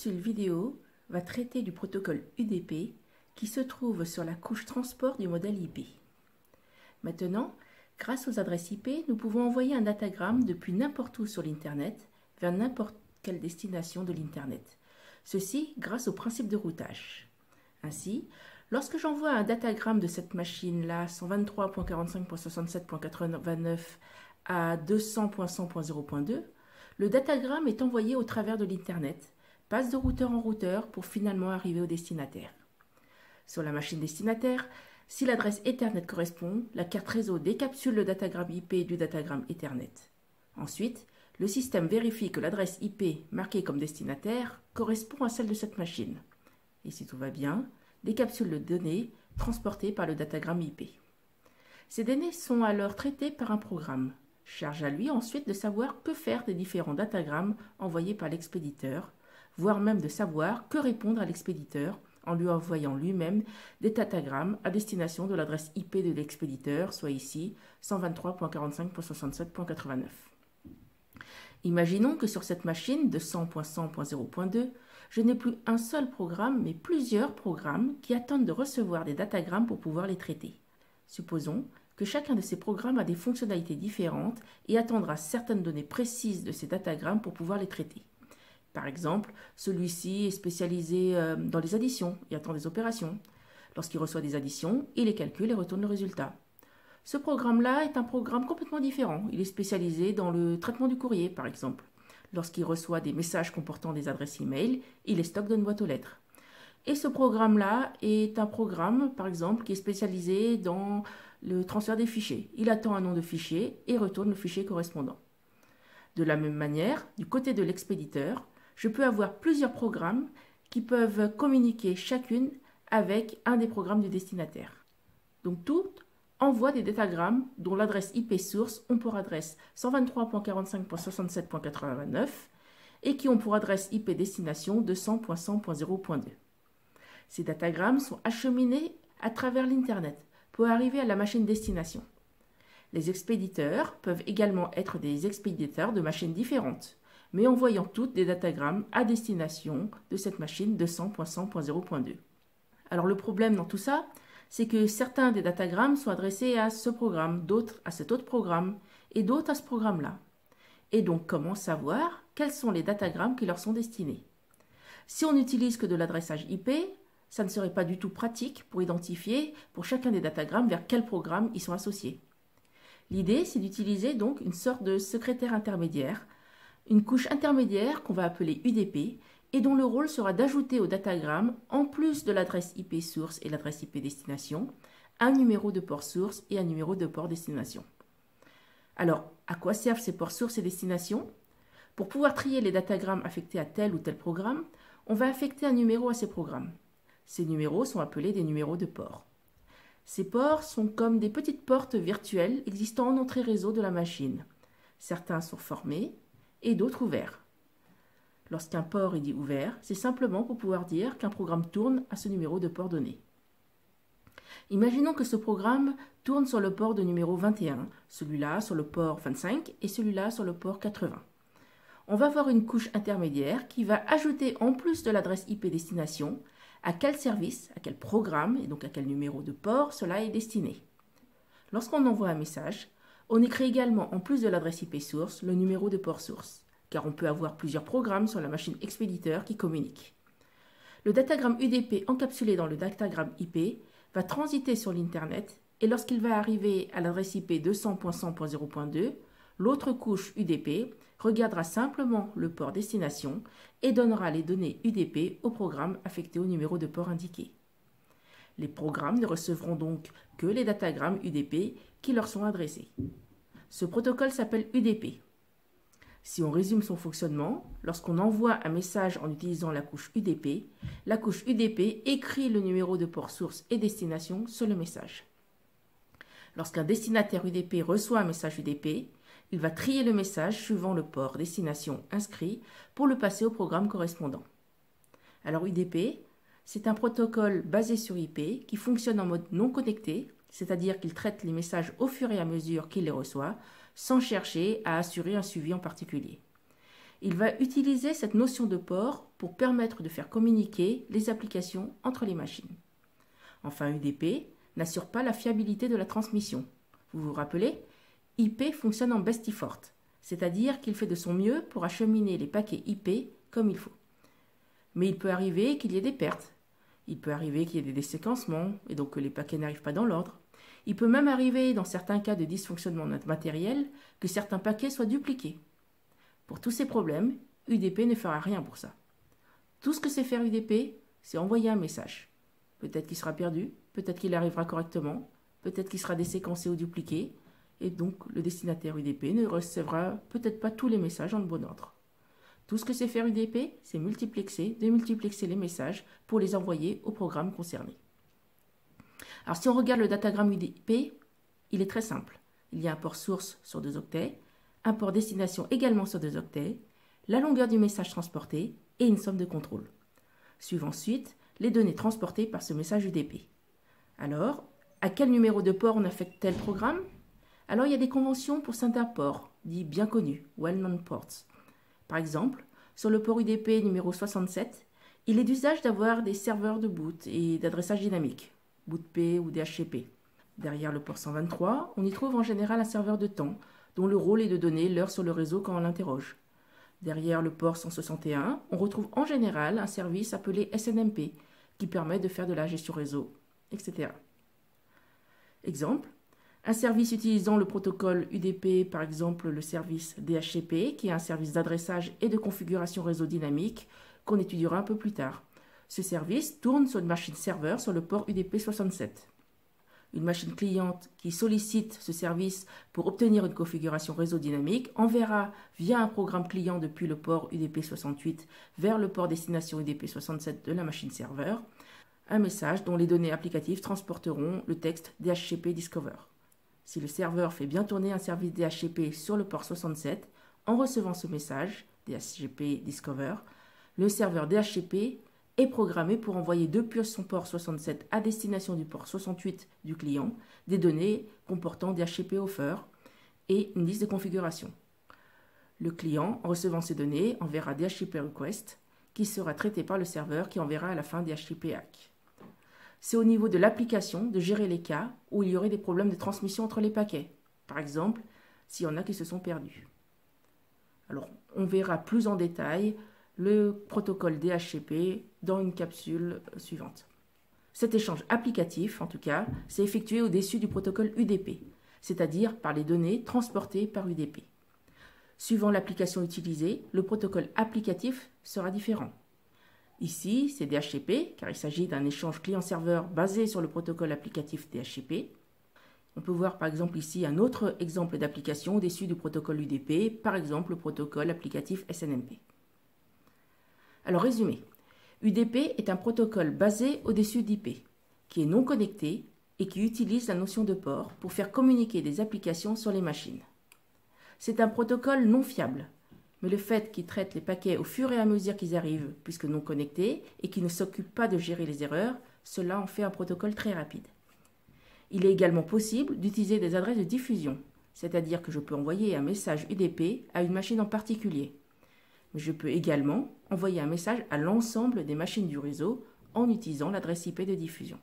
capsule vidéo va traiter du protocole UDP qui se trouve sur la couche transport du modèle IP. Maintenant, grâce aux adresses IP, nous pouvons envoyer un datagramme depuis n'importe où sur l'Internet vers n'importe quelle destination de l'Internet. Ceci grâce au principe de routage. Ainsi, lorsque j'envoie un datagramme de cette machine-là, 123.45.67.89 à 200.100.0.2, le datagramme est envoyé au travers de l'Internet, passe de routeur en routeur pour finalement arriver au destinataire. Sur la machine destinataire, si l'adresse Ethernet correspond, la carte réseau décapsule le datagramme IP du datagramme Ethernet. Ensuite, le système vérifie que l'adresse IP marquée comme destinataire correspond à celle de cette machine. Et si tout va bien, décapsule les données transportées par le datagramme IP. Ces données sont alors traitées par un programme. Charge à lui ensuite de savoir que faire des différents datagrammes envoyés par l'expéditeur, voire même de savoir que répondre à l'expéditeur en lui envoyant lui-même des datagrammes à destination de l'adresse IP de l'expéditeur, soit ici 123.45.67.89. Imaginons que sur cette machine de 100.100.0.2, je n'ai plus un seul programme, mais plusieurs programmes qui attendent de recevoir des datagrammes pour pouvoir les traiter. Supposons que chacun de ces programmes a des fonctionnalités différentes et attendra certaines données précises de ces datagrammes pour pouvoir les traiter. Par exemple, celui-ci est spécialisé dans les additions et attend des opérations. Lorsqu'il reçoit des additions, il les calcule et retourne le résultat. Ce programme-là est un programme complètement différent. Il est spécialisé dans le traitement du courrier, par exemple. Lorsqu'il reçoit des messages comportant des adresses e-mail, il les stocke dans une boîte aux lettres. Et ce programme-là est un programme, par exemple, qui est spécialisé dans le transfert des fichiers. Il attend un nom de fichier et retourne le fichier correspondant. De la même manière, du côté de l'expéditeur, je peux avoir plusieurs programmes qui peuvent communiquer chacune avec un des programmes du destinataire. Donc toutes envoient des datagrammes dont l'adresse IP source ont pour adresse 123.45.67.89 et qui ont pour adresse IP destination 200.100.0.2. Ces datagrammes sont acheminés à travers l'Internet pour arriver à la machine destination. Les expéditeurs peuvent également être des expéditeurs de machines différentes, mais envoyant toutes des datagrammes à destination de cette machine 200.100.0.2. Alors le problème dans tout ça, c'est que certains des datagrammes sont adressés à ce programme, d'autres à cet autre programme, et d'autres à ce programme-là. Et donc comment savoir quels sont les datagrammes qui leur sont destinés? Si on n'utilise que de l'adressage IP, ça ne serait pas du tout pratique pour identifier pour chacun des datagrammes vers quel programme ils sont associés. L'idée, c'est d'utiliser donc une sorte de secrétaire intermédiaire, une couche intermédiaire qu'on va appeler UDP et dont le rôle sera d'ajouter au datagramme, en plus de l'adresse IP source et l'adresse IP destination, un numéro de port source et un numéro de port destination. Alors, à quoi servent ces ports source et destination? Pour pouvoir trier les datagrammes affectés à tel ou tel programme, on va affecter un numéro à ces programmes. Ces numéros sont appelés des numéros de port. Ces ports sont comme des petites portes virtuelles existant en entrée réseau de la machine. Certains sont fermés et d'autres ouverts. Lorsqu'un port est dit ouvert, c'est simplement pour pouvoir dire qu'un programme tourne à ce numéro de port donné. Imaginons que ce programme tourne sur le port de numéro 21, celui-là sur le port 25 et celui-là sur le port 80. On va avoir une couche intermédiaire qui va ajouter en plus de l'adresse IP destination à quel service, à quel programme et donc à quel numéro de port cela est destiné. Lorsqu'on envoie un message, on écrit également en plus de l'adresse IP source le numéro de port source, car on peut avoir plusieurs programmes sur la machine expéditeur qui communiquent. Le datagramme UDP encapsulé dans le datagramme IP va transiter sur l'Internet et lorsqu'il va arriver à l'adresse IP 200.100.0.2, l'autre couche UDP regardera simplement le port destination et donnera les données UDP au programme affecté au numéro de port indiqué. Les programmes ne recevront donc que les datagrammes UDP qui leur sont adressés. Ce protocole s'appelle UDP. Si on résume son fonctionnement, lorsqu'on envoie un message en utilisant la couche UDP écrit le numéro de port source et destination sur le message. Lorsqu'un destinataire UDP reçoit un message UDP, il va trier le message suivant le port destination inscrit pour le passer au programme correspondant. Alors UDP, c'est un protocole basé sur IP qui fonctionne en mode non connecté, c'est-à-dire qu'il traite les messages au fur et à mesure qu'il les reçoit, sans chercher à assurer un suivi en particulier. Il va utiliser cette notion de port pour permettre de faire communiquer les applications entre les machines. Enfin, UDP n'assure pas la fiabilité de la transmission. Vous vous rappelez, IP fonctionne en best effort, c'est-à-dire qu'il fait de son mieux pour acheminer les paquets IP comme il faut. Mais il peut arriver qu'il y ait des pertes. Il peut arriver qu'il y ait des déséquencements et donc que les paquets n'arrivent pas dans l'ordre. Il peut même arriver, dans certains cas de dysfonctionnement matériel, que certains paquets soient dupliqués. Pour tous ces problèmes, UDP ne fera rien pour ça. Tout ce que sait faire UDP, c'est envoyer un message. Peut-être qu'il sera perdu, peut-être qu'il arrivera correctement, peut-être qu'il sera déséquencé ou dupliqué, et donc le destinataire UDP ne recevra peut-être pas tous les messages dans le bon ordre. Tout ce que sait faire UDP, c'est démultiplexer les messages pour les envoyer au programme concerné. Alors si on regarde le datagramme UDP, il est très simple. Il y a un port source sur 2 octets, un port destination également sur 2 octets, la longueur du message transporté et une somme de contrôle. Suivent ensuite les données transportées par ce message UDP. Alors, à quel numéro de port on affecte tel programme? Alors il y a des conventions pour certains ports, dits bien connus, well-known ports. Par exemple, sur le port UDP numéro 67, il est d'usage d'avoir des serveurs de boot et d'adressage dynamique, bootp ou DHCP. Derrière le port 123, on y trouve en général un serveur de temps, dont le rôle est de donner l'heure sur le réseau quand on l'interroge. Derrière le port 161, on retrouve en général un service appelé SNMP, qui permet de faire de la gestion réseau, etc. Exemple, un service utilisant le protocole UDP, par exemple le service DHCP, qui est un service d'adressage et de configuration réseau dynamique qu'on étudiera un peu plus tard. Ce service tourne sur une machine serveur sur le port UDP 67. Une machine cliente qui sollicite ce service pour obtenir une configuration réseau dynamique enverra via un programme client depuis le port UDP 68 vers le port destination UDP 67 de la machine serveur un message dont les données applicatives transporteront le texte DHCP Discover. Si le serveur fait bien tourner un service DHCP sur le port 67, en recevant ce message DHCP Discover, le serveur DHCP est programmé pour envoyer depuis son port 67 à destination du port 68 du client des données comportant DHCP Offer et une liste de configuration. Le client, en recevant ces données, enverra DHCP Request qui sera traité par le serveur qui enverra à la fin DHCP ACK. C'est au niveau de l'application de gérer les cas où il y aurait des problèmes de transmission entre les paquets. Par exemple, s'il y en a qui se sont perdus. Alors, on verra plus en détail le protocole DHCP dans une capsule suivante. Cet échange applicatif, en tout cas, s'est effectué au-dessus du protocole UDP, c'est-à-dire par les données transportées par UDP. Suivant l'application utilisée, le protocole applicatif sera différent. Ici, c'est DHCP, car il s'agit d'un échange client-serveur basé sur le protocole applicatif DHCP. On peut voir par exemple ici un autre exemple d'application au-dessus du protocole UDP, par exemple le protocole applicatif SNMP. Alors résumé, UDP est un protocole basé au-dessus d'IP, qui est non connecté et qui utilise la notion de port pour faire communiquer des applications sur les machines. C'est un protocole non fiable, mais le fait qu'il traite les paquets au fur et à mesure qu'ils arrivent, puisque non connectés, et qu'il ne s'occupe pas de gérer les erreurs, cela en fait un protocole très rapide. Il est également possible d'utiliser des adresses de diffusion, c'est-à-dire que je peux envoyer un message UDP à une machine en particulier. Mais je peux également envoyer un message à l'ensemble des machines du réseau en utilisant l'adresse IP de diffusion.